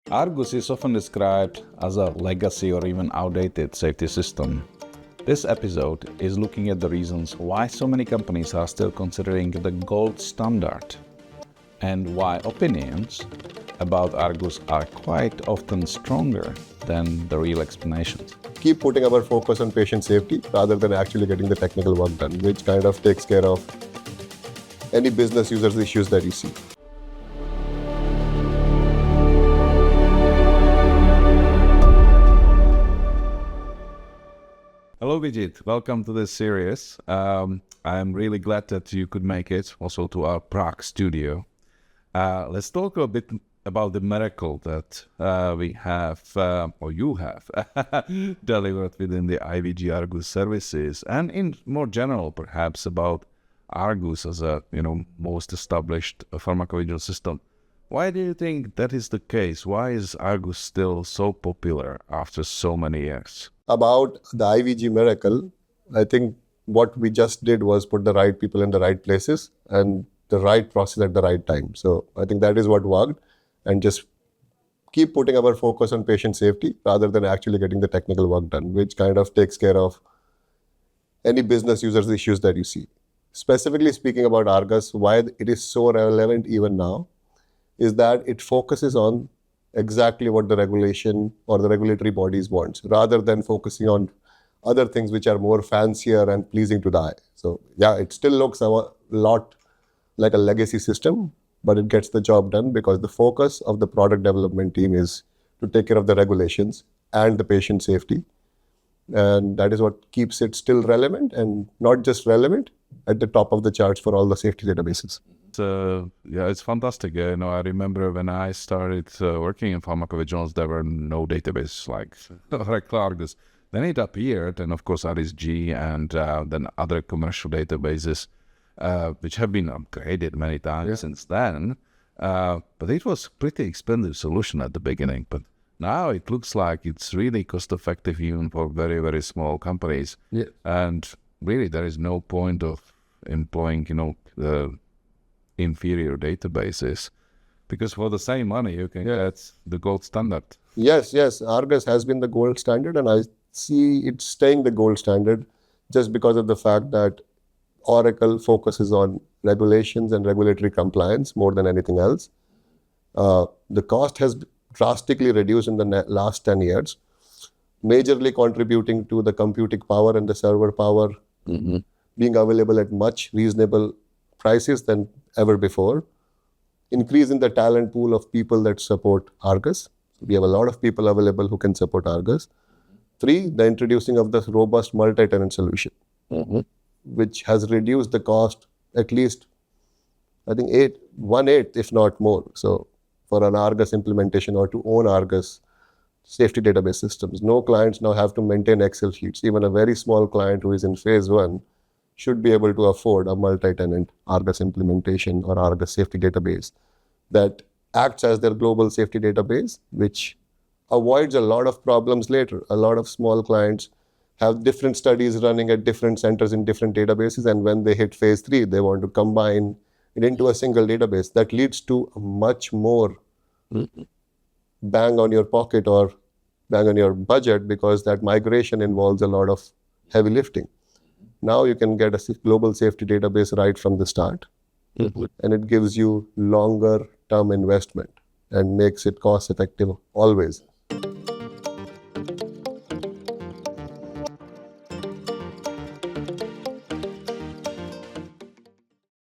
Argus is often described as a legacy or even outdated safety system. This episode is looking at the reasons why so many companies are still considering the gold standard and why opinions about Argus are quite often stronger than the real explanations. Keep putting our focus on patient safety rather than actually getting the technical work done, which kind of takes care of any business users issues that you see. Hello Vijit, welcome to this series. I'm really glad that you could make it also to our Prague studio. Let's talk a bit about the miracle that we have, or you have, delivered within the IVG Argus services, and in more general, perhaps, about Argus as a most established pharmacovigilance system. Why do you think that is the case? Why is Argus still so popular after so many years? About the IVG miracle, I think what we just did was put the right people in the right places and the right process at the right time. So I think that is what worked, and just keep putting our focus on patient safety rather than actually getting the technical work done, which kind of takes care of any business users issues that you see. Specifically speaking about Argus, why it is so relevant even now is that it focuses on exactly what the regulation or the regulatory bodies wants, rather than focusing on other things which are more fancier and pleasing to the eye. So yeah, it still looks a lot like a legacy system, but it gets the job done because the focus of the product development team is to take care of the regulations and the patient safety. And that is what keeps it still relevant, and not just relevant, at the top of the charts for all the safety databases. It's fantastic. I remember when I started working in pharmacovigilance, there were no databases like Argus. Then it appeared, and of course RSG and then other commercial databases, which have been upgraded many times since then. But it was a pretty expensive solution at the beginning. But now it looks like it's really cost-effective even for very, very small companies. Yeah. And really, there is no point of employing, the inferior databases, because for the same money you can get the gold standard. Yes, Argus has been the gold standard, and I see it staying the gold standard just because of the fact that Oracle focuses on regulations and regulatory compliance more than anything else. The cost has drastically reduced in the last 10 years, majorly contributing to the computing power and the server power being available at much reasonable prices than ever before, increasing the talent pool of people that support Argus. We have a lot of people available who can support Argus. 3, the introducing of this robust multi-tenant solution, which has reduced the cost at least, I think, 1/8, if not more. So for an Argus implementation or to own Argus safety database systems, no clients now have to maintain Excel sheets. Even a very small client who is in phase 1 should be able to afford a multi-tenant Argus implementation or Argus safety database that acts as their global safety database, which avoids a lot of problems later. A lot of small clients have different studies running at different centers in different databases, and when they hit phase 3, they want to combine it into a single database. That leads to a much more bang on your pocket or bang on your budget, because that migration involves a lot of heavy lifting. Now you can get a global safety database right from the start, and it gives you longer term investment and makes it cost effective always.